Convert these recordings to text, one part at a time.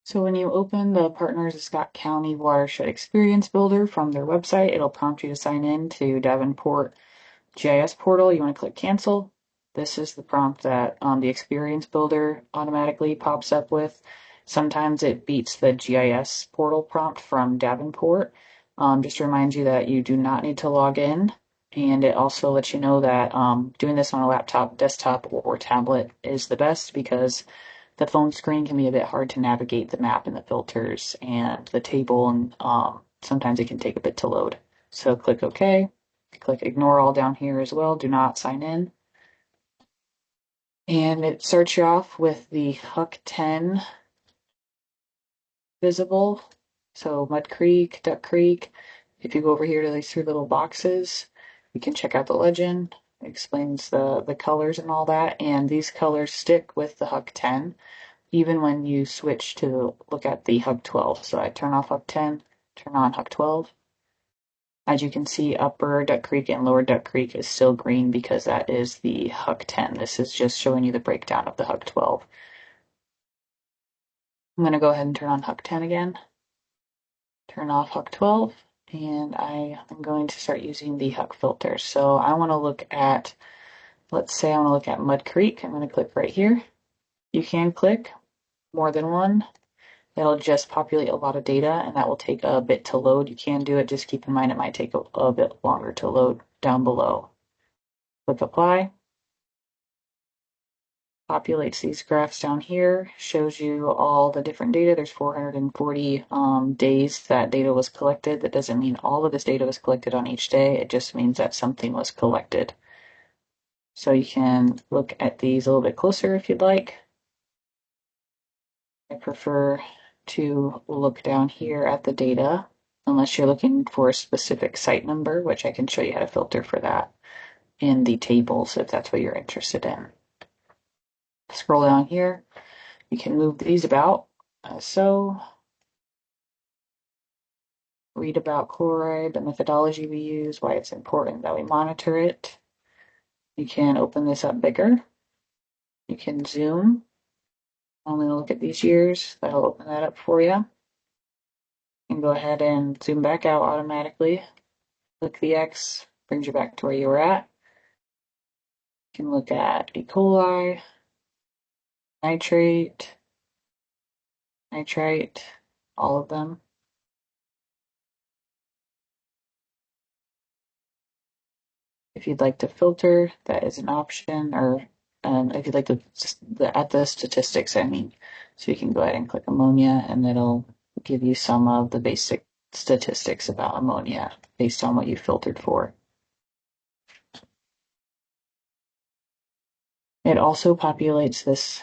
So when you open the Partners of Scott County Watershed Experience Builder from their website, it'll prompt you to sign in to Davenport GIS portal. You want to click cancel. This is the prompt that the Experience Builder automatically pops up with. Sometimes it beats the GIS portal prompt from Davenport. Just to remind you that you do not need to log in. And it also lets you know that doing this on a laptop, desktop, or tablet is the best because the phone screen can be a bit hard to navigate the map and the filters and the table, and sometimes it can take a bit to load. So click OK. Click ignore all down here as well. Do not sign in. And it starts you off with the Huck 10 visible. So Mud Creek, Duck Creek. If you go over here to these three little boxes, you can check out the legend. It explains the colors and all that. And these colors stick with the Huck 10. Even when you switch to look at the Huck 12. So I turn off Huck 10, turn on Huck 12. As you can see, Upper Duck Creek and Lower Duck Creek is still green because that is the Huck 10. This is just showing you the breakdown of the Huck 12. I'm going to go ahead and turn on Huck 10 again, turn off Huck 12, and I am going to start using the Huck filter. So I want to look at, let's say I want to look at Mud Creek. I'm going to click right here. You can click more than one. It'll just populate a lot of data, and that will take a bit to load. You can do it, just keep in mind it might take a bit longer to load down below. Click apply. Populates these graphs down here, shows you all the different data. There's 440 days that data was collected. That doesn't mean all of this data was collected on each day. It just means that something was collected. So you can look at these a little bit closer if you'd like. I prefer to look down here at the data, unless you're looking for a specific site number, which I can show you how to filter for that in the tables if that's what you're interested in. Scroll down here. You can move these about. So, read about chloride, the methodology we use, why it's important that we monitor it. You can open this up bigger. You can zoom. I'm going to look at these years. That'll open that up for you. You can go ahead and zoom back out automatically. Click the X, brings you back to where you were at. You can look at E. coli, nitrate, nitrite, all of them. If you'd like to filter, that is an option, or if you'd like to add the statistics, I mean. So you can go ahead and click ammonia, and it'll give you some of the basic statistics about ammonia based on what you filtered for. It also populates this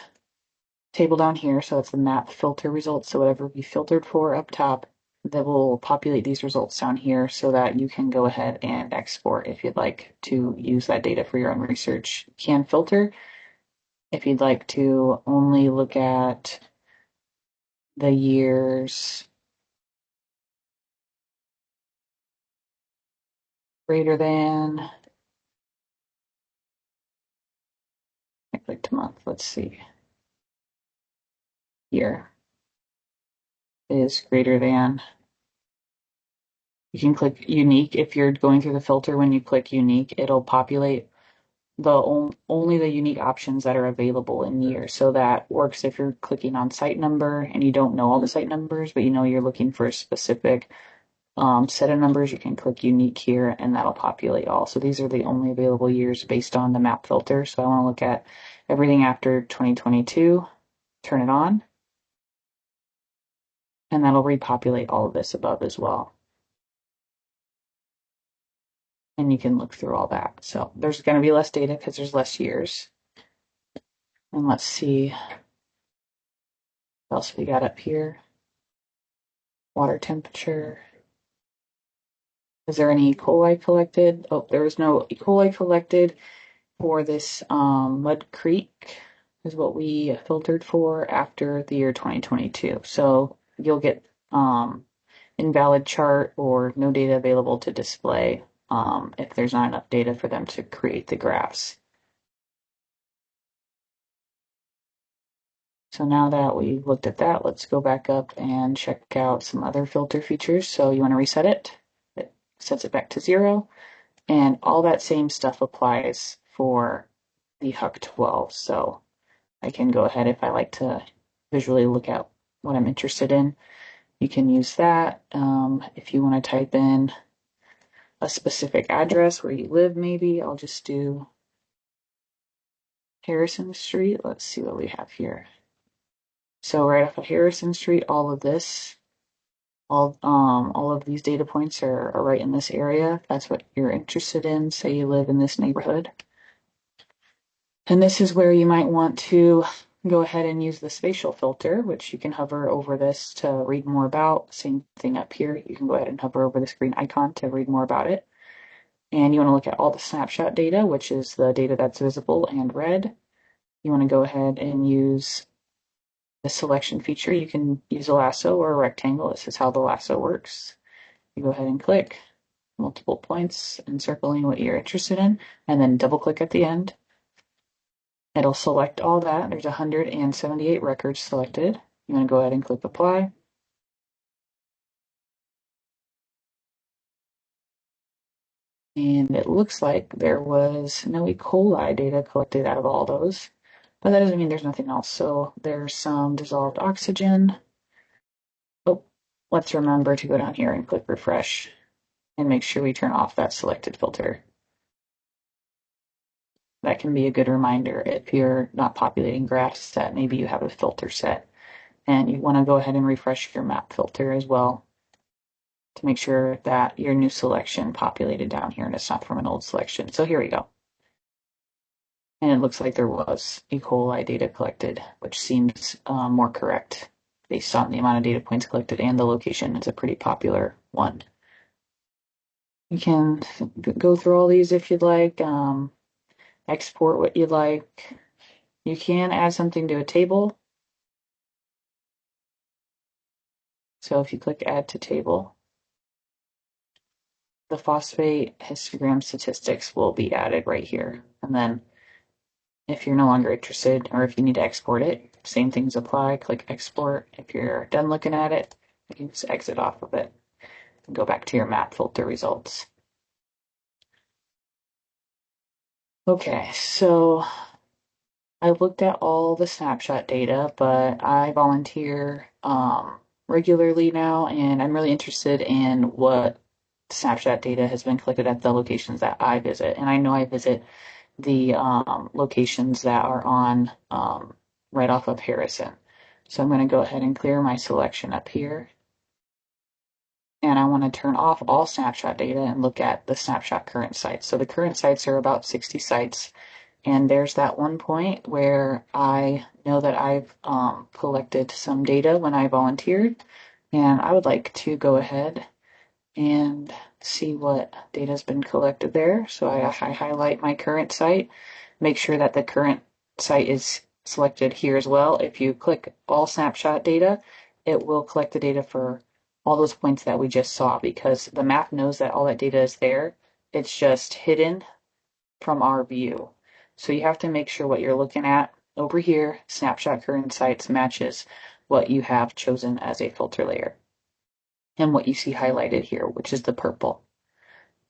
table down here, so it's the map filter results. So whatever we filtered for up top, that will populate these results down here so that you can go ahead and export if you'd like to use that data for your own research. You can filter if you'd like to only look at the years greater than, I clicked month, let's see, year is greater than. You can click unique. If you're going through the filter, when you click unique, it'll populate only the unique options that are available in year. So that works if you're clicking on site number and you don't know all the site numbers, but you know you're looking for a specific set of numbers. You can click unique here and that'll populate all. So these are the only available years based on the map filter. So I want to look at everything after 2022, turn it on, and that'll repopulate all of this above as well. And you can look through all that. So there's going to be less data because there's less years. And let's see what else we got up here. Water temperature. Is there any E. coli collected? Oh, there was no E. coli collected for this Mud Creek is what we filtered for after the year 2022. So you'll get invalid chart or no data available to display if there's not enough data for them to create the graphs. So now that we've looked at that, let's go back up and check out some other filter features. So you want to reset it. It sets it back to 0. And all that same stuff applies for the HUC 12. So I can go ahead if I like to visually look at what I'm interested in. You can use that. If you want to type in a specific address where you live, maybe I'll just do Harrison Street. Let's see what we have here. So right off of Harrison Street, all of this, all of these data points are right in this area. If that's what you're interested in. Say you live in this neighborhood. And this is where you might want to go ahead and use the spatial filter, which you can hover over this to read more about. Same thing up here. You can go ahead and hover over this green icon to read more about it. And you want to look at all the snapshot data, which is the data that's visible and red. You want to go ahead and use the selection feature. You can use a lasso or a rectangle. This is how the lasso works. You go ahead and click multiple points encircling what you're interested in, and then double click at the end. It'll select all that. There's 178 records selected. You want to go ahead and click apply. And it looks like there was no E. coli data collected out of all those, but that doesn't mean there's nothing else. So there's some dissolved oxygen. Oh, let's remember to go down here and click refresh and make sure we turn off that selected filter. That can be a good reminder if you're not populating graphs that maybe you have a filter set, and you want to go ahead and refresh your map filter as well to make sure that your new selection populated down here and it's not from an old selection. So here we go. And it looks like there was E. coli data collected, which seems more correct based on the amount of data points collected and the location. It's a pretty popular one. You can go through all these if you'd like, export what you'd like. You can add something to a table. So if you click add to table, the phosphate histogram statistics will be added right here. And then if you're no longer interested or if you need to export it, same things apply. Click export. If you're done looking at it, you can just exit off of it and go back to your map filter results. Okay, so I looked at all the snapshot data, but I volunteer regularly now, and I'm really interested in what snapshot data has been collected at the locations that I visit. And I know I visit the locations that are on right off of Harrison. So I'm going to go ahead and clear my selection up here. And I want to turn off all snapshot data and look at the snapshot current sites. So the current sites are about 60 sites. And there's that one point where I know that I've collected some data when I volunteered. And I would like to go ahead and see what data has been collected there. So I highlight my current site, make sure that the current site is selected here as well. If you click all snapshot data, it will collect the data for all those points that we just saw because the map knows that all that data is there. It's just hidden from our view. So you have to make sure what you're looking at over here, snapshot current sites, matches what you have chosen as a filter layer and what you see highlighted here, which is the purple.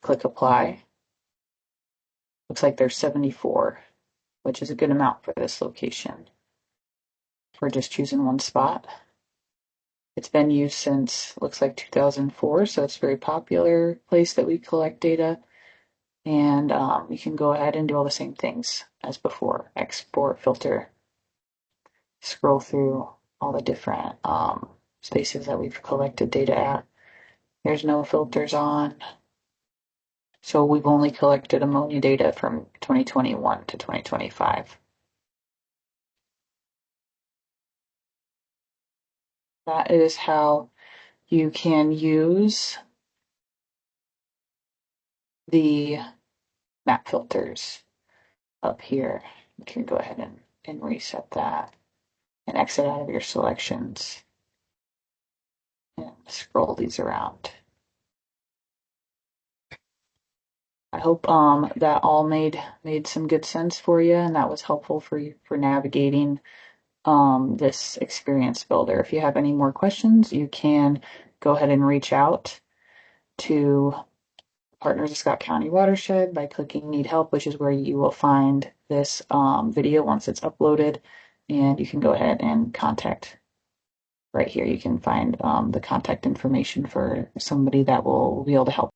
Click apply. Looks like there's 74, which is a good amount for this location. For just choosing one spot. It's been used since, looks like 2004, so it's a very popular place that we collect data. And you can go ahead and do all the same things as before. Export, filter, scroll through all the different spaces that we've collected data at. There's no filters on. So we've only collected ammonia data from 2021 to 2025. That is how you can use the map filters up here. You can go ahead and reset that and exit out of your selections and scroll these around. I hope that all made some good sense for you and that was helpful for you for navigating this experience builder. If you have any more questions, you can go ahead and reach out to Partners of Scott County Watershed by clicking Need Help, which is where you will find this video once it's uploaded, and you can go ahead and contact right here. You can find the contact information for somebody that will be able to help.